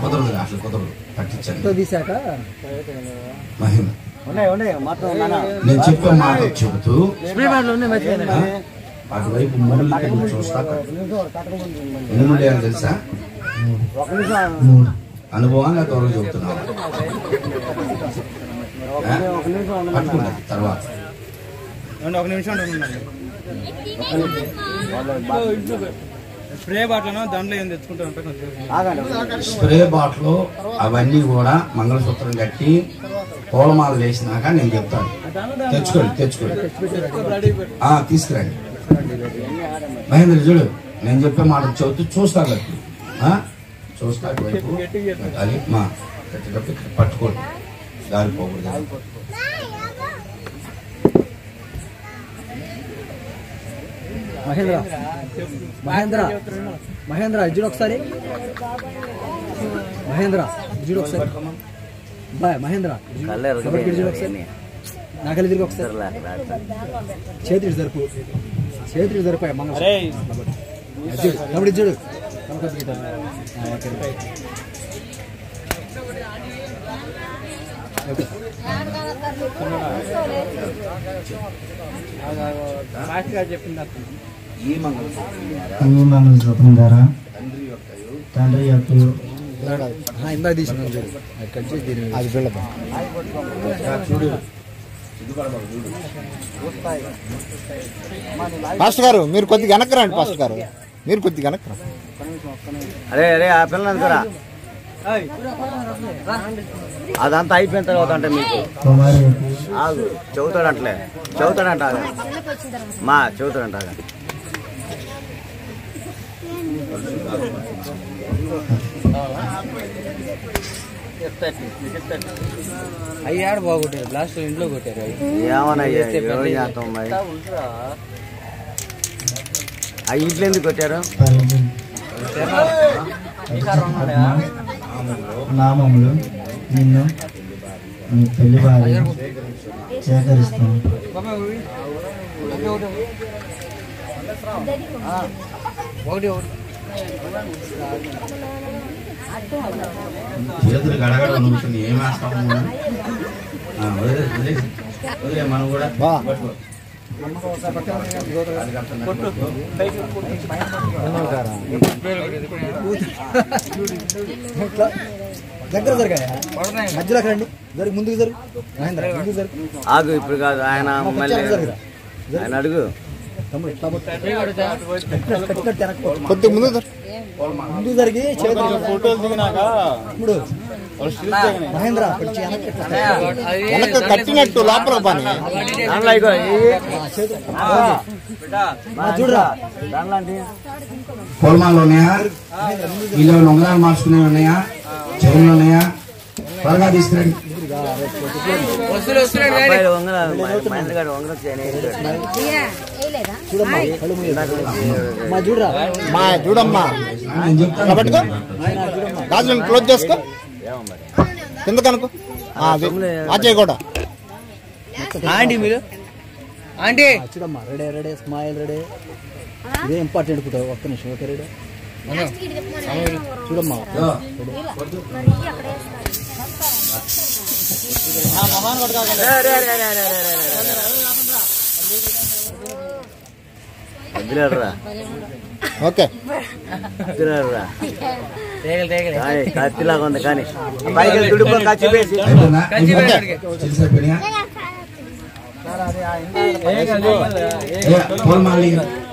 కుదరదు, అసలు కుదరదు. పట్టించండి తీసాక నేను చెప్పే మాట చెబుతూ అటువైపు మూడు చూస్తా. ఎన్ని ఉండేయాలి తెలుసా? అనుభవాన్ని త్వరగా చెబుతున్నాను. పట్టుకుంటా తర్వాత ఒక నిమిషం స్ప్రే బాటిల్ దాంట్లో ఏం తెచ్చుకుంటా. స్ప్రే బాటిల్ అవన్నీ కూడా మంగళసూత్రం కట్టి పూలమాల వేసినాక నేను చెప్తాను. తెచ్చుకోండి తీసుకురండి. మహేంద్ర చూడు, నేను చెప్పే మాట చెబుతూ చూస్తాను. చూస్తా వైపు అది మా పట్టుకోండి, జారిపోకూడదు. మహేంద్ర చూడు ఒకసారి. చూడు ఒకసారి. మహేంద్ర చూడు ఒకసారి. నాకెళ్ళి తిరిగి ఒకసారి. చేతులు జరుపు మంగళ చూడు. చెప్పింది ఈ మంగళసూత్రం ద్వారా తండ్రి యొక్క ఇందాక తీసుకున్నాను అది పిల్లదు చూడు పాస్టర్ గారు మీరు కొద్దిగా వెనక్కి రండి. పాస్టర్ గారు మీరు కొద్దిగా వెనక్కి రండి. అరే అరే ఆ పిల్లలు అనుకురా అదంతా అయిపోయిన తర్వాత అంటే మీకు చెబుతాడంటలే చెబుతాడంట మా చెబుతాడంట అయ్యాడు బాగుంటారు లాస్ట్ ఇంట్లో కొట్టారు ఏమనయ్యా చేస్తాం మరి అవి ఇంట్లో ఎందుకు కొట్టారు నామములు నిన్ను నీ పెళ్లి వారి సేకరిస్తాను. చేతులు గడగడ ఉంటుంది ఏమేస్తాము మనం కూడా దగ్గర జరగాయ మధ్యలోకి రండి. జరుగు ముందుకు జరుగు ముందుకు జరుగు. ఆగు ఇప్పుడు కాదు ఆయన ఆయన అడుగు కొద్దిగా ముందు ముందు జరిగి ఫోటోలు దిగినాక ఇప్పుడు మహేంద్ర వెనక కట్టినట్టు లోపల పని చూడరా కోల్మాలు ఉన్నాయా వీళ్ళు ఉంగరాలు మార్చుకునేవి ఉన్నాయా చైన్లు ఉన్నాయా త్వరగా తీసుకురండి. చూడమ్మా పట్టుకో గాజులను క్లోజ్ చేసుకో కింద కనుకో ఆచే కూడా ఆంటీ మీరు ఆంటీ చూడమ్మా రెడీ రెడీ స్మైల్ రెడీ ఇదే ఇంపార్టెంట్ కూడా ఒక్క నిమిషం ఓకే రెడీ చూడమ్మా ఓకే కత్తిలాగా ఉంది కానీ పైకి దుడుపు కచ్చి వేసి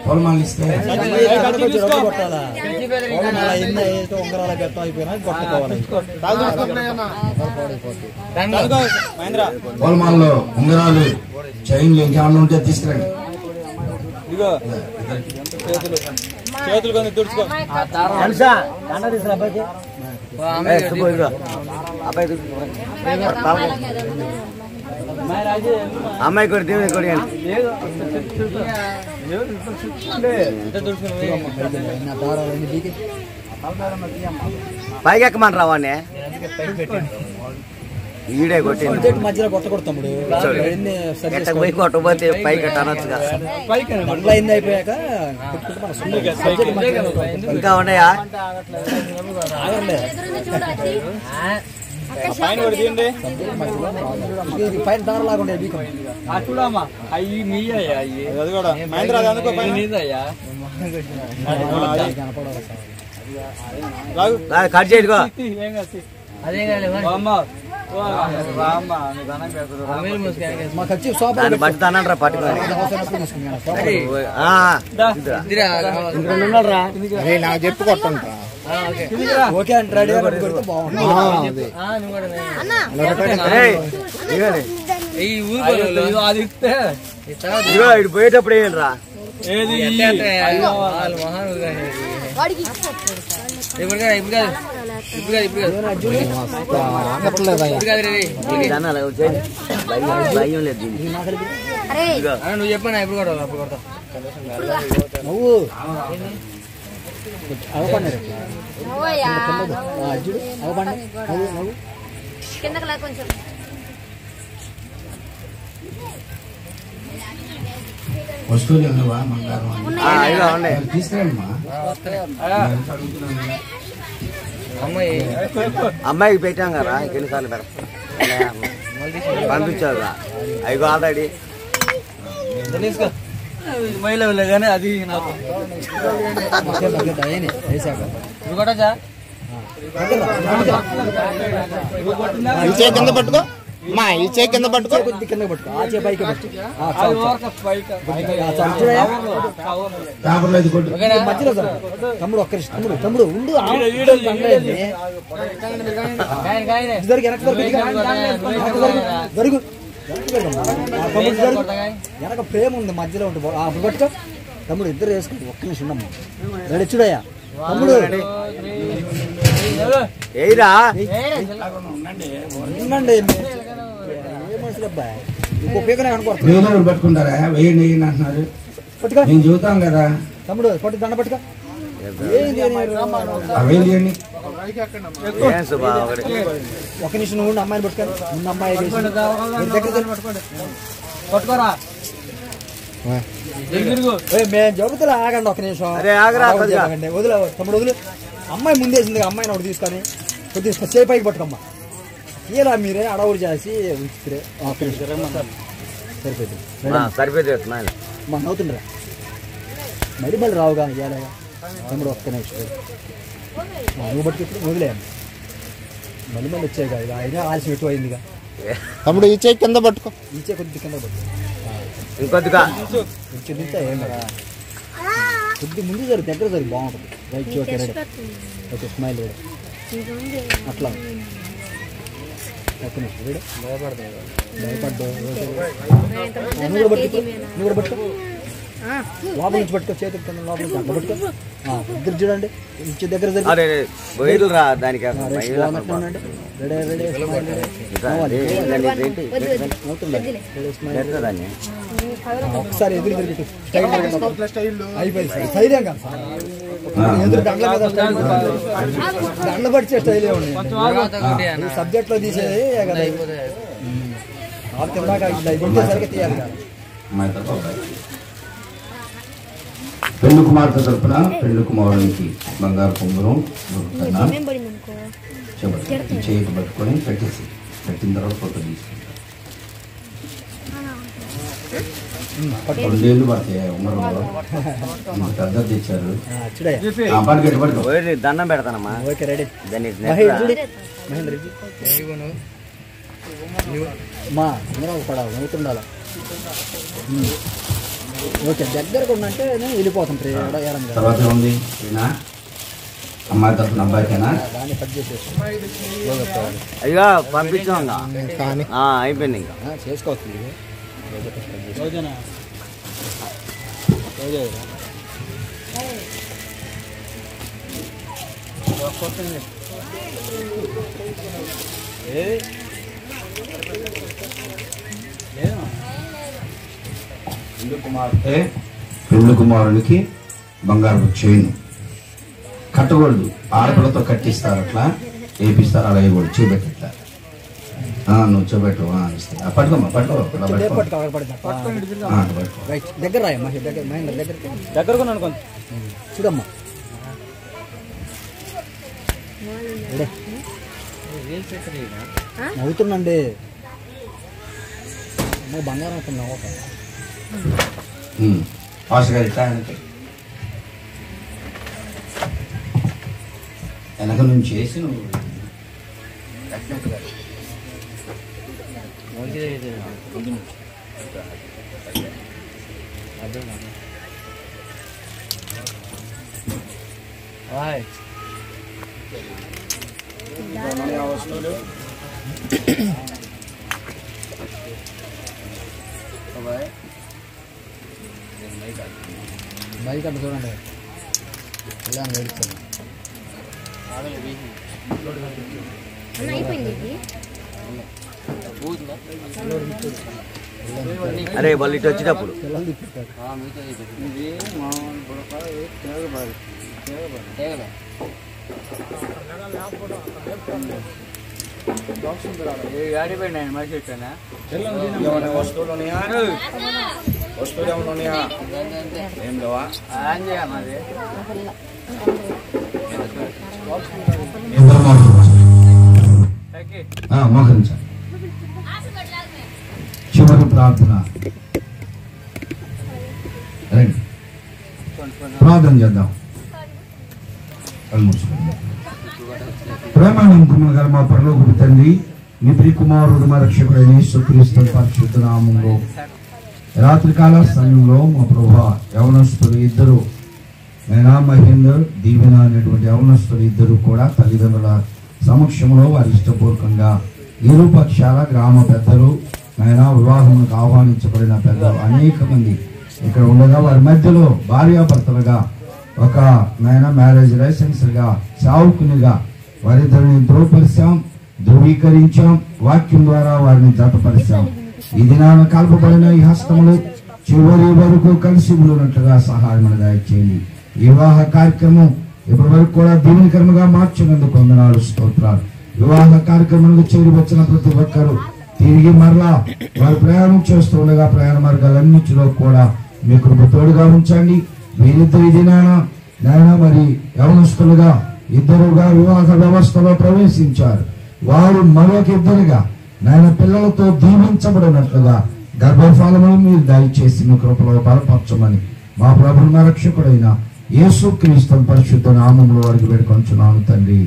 పొలమాలు ఇస్తే ఉంగరాల గట్టం అయిపోయినా కొట్టుకోవాలి. పొలమాల్లో ఉంగరాలు చైన్లు ఇంకేమన్నా ఉంటే తీసుకురండి. చేతులు కొంచెం తుడుచుకో అమ్మాయి కూడా దేవుని కొడి పైకి ఎక్కమంటారా వాడిని ఈడే కొట్టింది మధ్యలో కొట్టకూడతాడు పోయి కొట్టకపోతే పైకి అనొచ్చుగా అయిపోయాక ఇంకా ఉన్నాయా పైన దారలాగా ఉండే చూడమ్మా అయ్యి మీ అది కూడా మహేంద్ర అది అందుకో కట్ చేయడుకో పట్టుతానంటారా పట్టుకోరా నాకు చెప్పి కొట్టండి ఓకే అంటే రెడీ బాగుంది ఇటు పోయేటప్పుడు ఏంట్రా భయం లేదు నువ్వు చెప్పాను ఎప్పుడు కొట్టాలి అప్పుడు కొడతా నువ్వు అవపండి అవపండి నువ్వు కిందకి కొంచెం వస్తువులు ఉండవా బంగారం తీసుకురండి అమ్మాయికి పెట్టాం కదా ఎన్నిసార్లు పెడతాం పంపించారు అవి ఆల్రెడీ మహిళలే కానీ అది నాకు ఈ చేయి కింద పట్టుకో మా ఈ చేయి కింద పట్టుకో కింద పట్టుకో ఆ చేయి పైకి పట్టు మధ్యలో తమ్ముడు ఒక్క తమ్ముడు ఉండు వెనక ప్రేమ ఉంది మధ్యలో ఉంటుంది అప్పుడు పట్టుకో తమ్ముడు ఇద్దరు వేసుకుంటు ఒక్క నిమిషం ఉండమ్మా రెడీ చూడయ్యా తమ్ముడు ఉండండి ఏ మనుషులు అబ్బాయి వేలు పట్టుకుంటారా వేయండి అంటున్నారు నేను చూద్దాం కదా తమ్ముడు పట్టు దండ పట్టుకో వేయండి ఒక నిమిషం నువ్వు అమ్మాయిని పట్టుకొని ముందు అమ్మాయి పట్టుకోరా మేము జరుగుతున్నా ఆగండి ఒక నిమిషం వదిలే తమ్ముడు వదిలే అమ్మాయి ముందేసింది అమ్మాయిని ఒకటి తీసుకొని కొద్దిగా చేయి పైకి పట్టుకోమ్మా ఇలా మీరే అడవులు చేసి ఉంచితే ఒక్క నిమిషం సరిపోతుంది మా నవ్వుతుండ్రా మరి మళ్ళీ రావుగా ఇవ్వలేగా తమ్ముడు ఒక్క నిమిషం నువ్వు పట్టుకు వదిలేయండి మళ్ళీ వచ్చాయి కదా అయినా ఆలస్యం ఎక్కువ అయిందిగా తమ్ముడు ఈ చేయి కింద పట్టుకో ఈ చేయి కొద్ది కింద పట్టుకో ఇంకొద్దిగా కొంచెం తింటే ఏం కదా కొద్ది ముందు జరుగు దగ్గర జరుగు బాగుంటుంది right okay ready okay smile ready అట్లా ఒక్క నిమిషం రెడీ భయపడ్డా నువ్వు కూడా పట్టుకో లోపల నుంచి పట్టుకో చేతికి కింద లోపల నుంచి అట్లా పట్టుకో ఇద్దరు చూడండి ఇంటి దగ్గర ఒకసారి ఎదురు తిరిగి అయిపోయింది స్టైల్ కాదు ఎదురు దండ పడిచే స్టైలే ఉంది సబ్జెక్ట్ లో తీసేది కదా సరిగ్గా తీయాలి కదా పెళ్లి కుమార్తె తరపున పెళ్లి కుమారునికి బంగారు పొంగురం చేయికి పట్టుకొని పెట్టేసి పెట్టిన తర్వాత ఫోటో తీసుకుంటాం 2 ఏళ్ళు పడతాయి ఉంగరంలో పెద్ద తెచ్చారు దండం పెడతానమ్మా మా నవ్వుతుండాలా ఓకే దగ్గరకు ఉందంటే నేను వెళ్ళిపోతాం తర్వాత ఉంది అమ్మాయి తరఫున అబ్బాయికేనా దాన్ని కట్ చేసేసి అయ్యో పంపించాం కానీ అయిపోయింది ఇంకా చేసుకోవచ్చు పెళ్లి కుమారునికి బంగారు చైన్ కట్టకూడదు ఆడపిల్లతో కట్టిస్తారు అట్లా వేపిస్తారు అలా వేయకూడదు చూపెట్టి ఇట్లా నువ్వు చూపెట్టు పట్టుకోమ్మా పట్టుకో దగ్గర దగ్గర చూడమ్మా అవుతుందండి బంగారం అవుతున్నావు పాస్టర్ ఇట్లా వెనక నుంచి వేసి నువ్వు బైక్ అంటే చూడండి ఇలా నడుస్తుంది అరే వాళ్ళు ఇటు వచ్చేటప్పుడు మోకరించాలి చివరి ప్రార్థన ప్రార్థన చేద్దాం. ప్రేమానందమున గల మా పరలోకపు తండ్రి, మీ ప్రియ కుమారుడు మా రక్షకుడైన యేసుక్రీస్తు పరిశుద్ధ నామములో రాత్రికాల సమయంలో మా ప్రభువా యవనస్తులు ఇద్దరు నైనా మహేందర్ దీవెన అనేటువంటి యవనస్తులు ఇద్దరు కూడా తల్లిదండ్రుల సమక్షంలో వారి ఇష్టపూర్వకంగా ఇరు పక్షాల గ్రామ పెద్దలు నైనా వివాహములకు ఆహ్వానించబడిన పెద్దలు అనేక మంది ఇక్కడ ఉండగా వారి మధ్యలో భార్యాభర్తలుగా ఒక నైనా మ్యారేజ్ లైసెన్స్గా సేవకునిగా వారిద్దరిని ధృవీకరించాం. వాక్యం ద్వారా వారిని జతపరిచాం. ఈ దినాన కలపబడిన ఈ హస్తములు చివరి వరకు కలిసి ఉన్నట్లుగా సహాయం దయచేయండి. ఈ వివాహ కార్యక్రమం ఇప్పటి వరకు కూడా దీవెనకరముగా మార్చినందుకు వందనాలు, స్తోత్రాలు. వివాహ కార్యక్రమానికి చేరి వచ్చిన ప్రతి ఒక్కరూ తిరిగి మరలా వారు ప్రయాణం చేస్తుండగా ప్రయాణ మార్గాలన్నింటిలో కూడా మీ కృప తోడుగా ఉంచండి. వీరిద్దరి దినాన నాయన మరి యవనస్తులుగా ఇద్దరుగా వివాహ వ్యవస్థలో ప్రవేశించారు. వారు మరొక ఇద్దరుగా నాయన పిల్లలతో దీవించబడినట్లుగా గర్భఫలములు మీరు దయచేసి మీ కృపలో బలపరచమని మా ప్రభువు మా రక్షకుడైన యేసుక్రీస్తు పరిశుద్ధ నామములో వారికి వేడుకొంచున్నాను తండ్రి,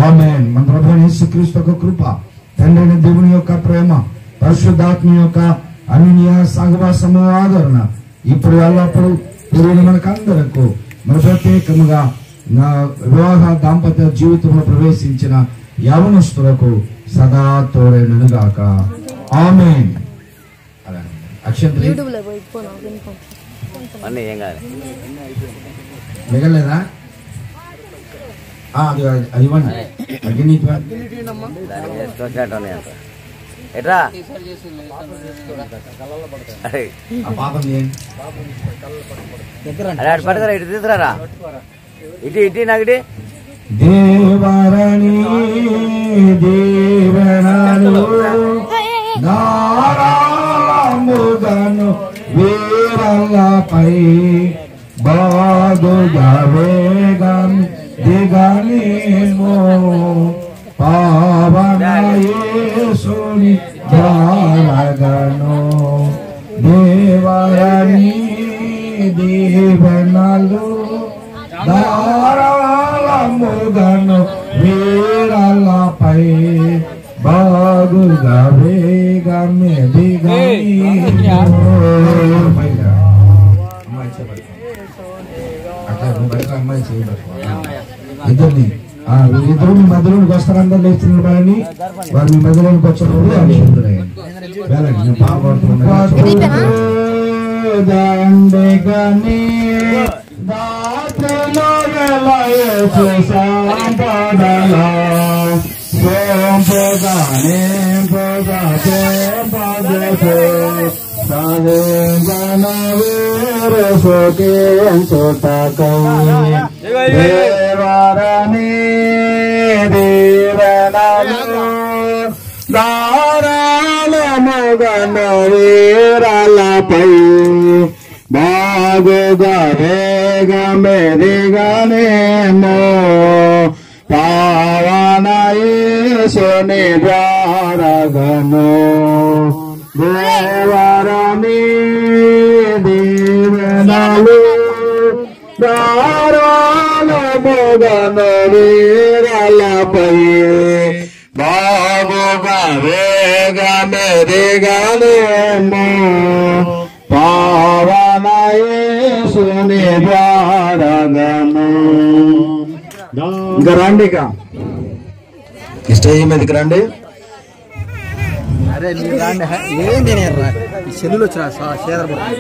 ఆమేన్. మన ప్రభువైన యేసుక్రీస్తు యొక్క కృప, తండ్రి అయిన దేవుని యొక్క ప్రేమ, పరిశుద్ధాత్మ యొక్క అన్య సహవాసము ఆదరణ ఇప్పుడు ఎల్లప్పుడూ తిరిగి మనకందరకు మన ప్రత్యేకముగా నా వివాహ దాంపత్య జీవితంలో ప్రవేశించిన యవనస్తులకు సదా తోడైనగాక, ఆమేన్. అక్షంత్రి మిగలేదా? అది ఇవ్వండి. ఎట్రా పాపం పడతారా? ఇటు తీసుకురా, ఇటు నాకిటి దేవరణి దేవనాలు నారాముగను వీరల్లపై బాగుగా వేగం దిగనేమో పావన యేసుని జారగను దేవరణి దేవనాలు దారాలముగను వీరల్లపై బాగుగా వేగమే ఇద్దరిని ఇద్దరు మీ మధ్యలోకి వస్తారు. అందరు లేచిన వారిని వారు మీ మధ్యలోకి వచ్చినప్పుడు అక్షంతులయ్యండి. దండగని దాతలో సంపదలో సోంపగానే పదే పదే సోకే దేవరణి దేవనాలు దారాళముగను వీరలపై బాగుగా వేగమే దిగనేమో పావన యేసుని జారగను దేవరణి దీవెనలు దారాళముగను వీరలపై బాగుగా వేగమే దిగనేమో పావన యేసుని జారగను. ఇంకా రండి, ఇక స్టేజ్ మీదకి రండి.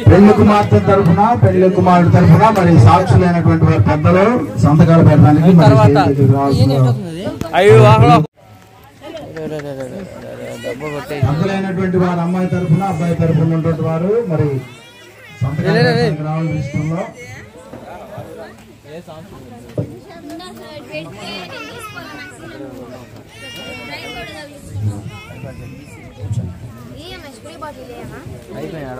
పెళ్లి కుమార్తె తరఫున పెళ్లి కుమారుడు తరఫున మరి సాక్షులైనటువంటి వారి పెద్దలు సంతకాలు పెట్టడానికి పెద్దలైనటువంటి వారు అమ్మాయి తరఫున అబ్బాయి తరఫున ఉన్నటువంటి వారు మరి సంతకాలు రావాలి విషయంలో అయిపోయినా